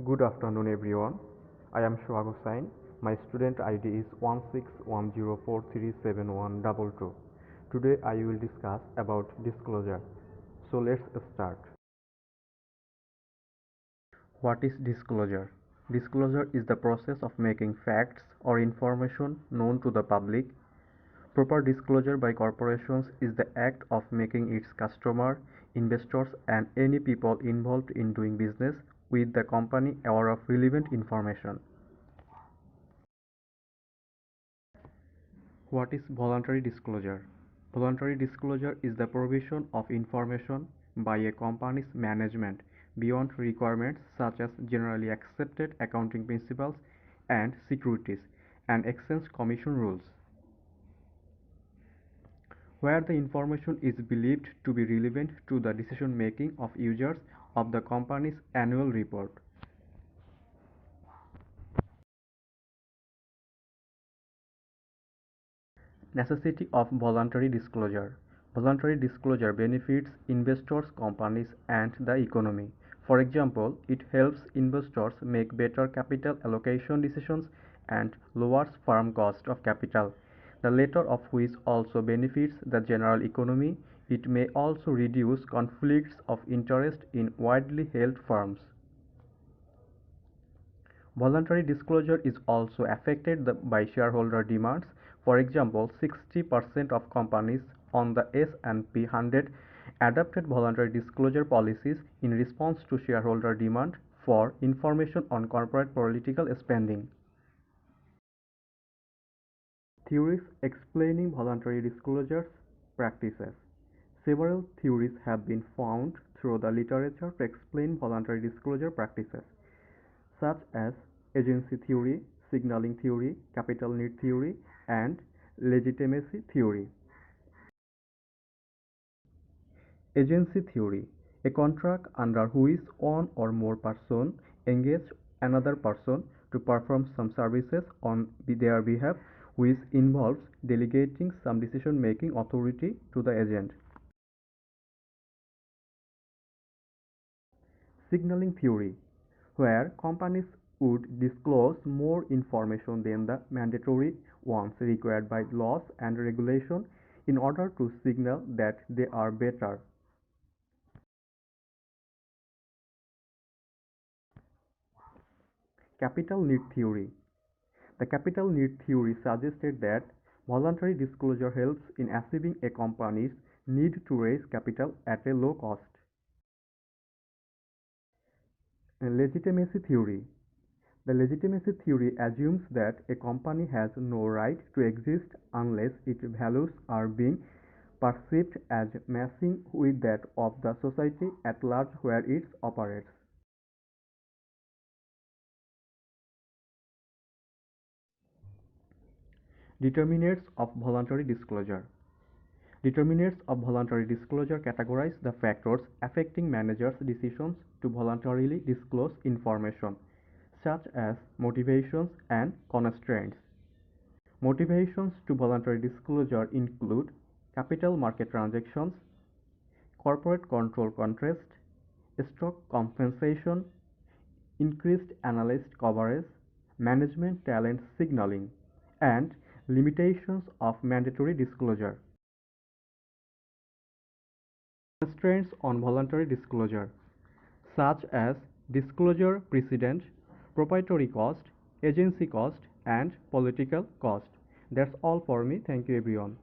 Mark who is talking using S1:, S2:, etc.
S1: Good afternoon, everyone. I am Shoag Hussain. My student ID is 1610437122. Today I will discuss about disclosure. So let's start. What is disclosure? Disclosure is the process of making facts or information known to the public. Proper disclosure by corporations is the act of making its customer, investors, and any people involved in doing business with the company aware of relevant information. What is voluntary disclosure? Voluntary disclosure is the provision of information by a company's management beyond requirements such as generally accepted accounting principles and securities and exchange commission rules. Where the information is believed to be relevant to the decision making of users of the company's annual report. Necessity of voluntary disclosure. Voluntary disclosure benefits investors, companies, and the economy. For example, it helps investors make better capital allocation decisions and lowers firm cost of capital, the latter of which also benefits the general economy. It may also reduce conflicts of interest in widely held firms. Voluntary disclosure is also affected by shareholder demands. For example, 60% of companies on the S&P 100 adopted voluntary disclosure policies in response to shareholder demand for information on corporate political spending. Theories explaining voluntary disclosure practices. Several theories have been found through the literature to explain voluntary disclosure practices, such as agency theory, signaling theory, capital need theory, and legitimacy theory. Agency theory: a contract under which one or more persons engage another person to perform some services on their behalf, which involves delegating some decision-making authority to the agent. Signaling theory: where companies would disclose more information than the mandatory ones required by laws and regulation in order to signal that they are better. Capital need theory. The capital need theory suggested that voluntary disclosure helps in achieving a company's need to raise capital at a low cost. Legitimacy theory. The legitimacy theory assumes that a company has no right to exist unless its values are being perceived as matching with that of the society at large where it operates. Determinants of voluntary disclosure. Determinants of voluntary disclosure categorize the factors affecting managers' decisions to voluntarily disclose information, such as motivations and constraints. Motivations to voluntary disclosure include capital market transactions, corporate control interest, stock compensation, increased analyst coverage, management talent signaling, and limitations of mandatory disclosure. Constraints on voluntary disclosure, such as disclosure precedent, proprietary cost, agency cost, and political cost. That's all for me. Thank you, everyone.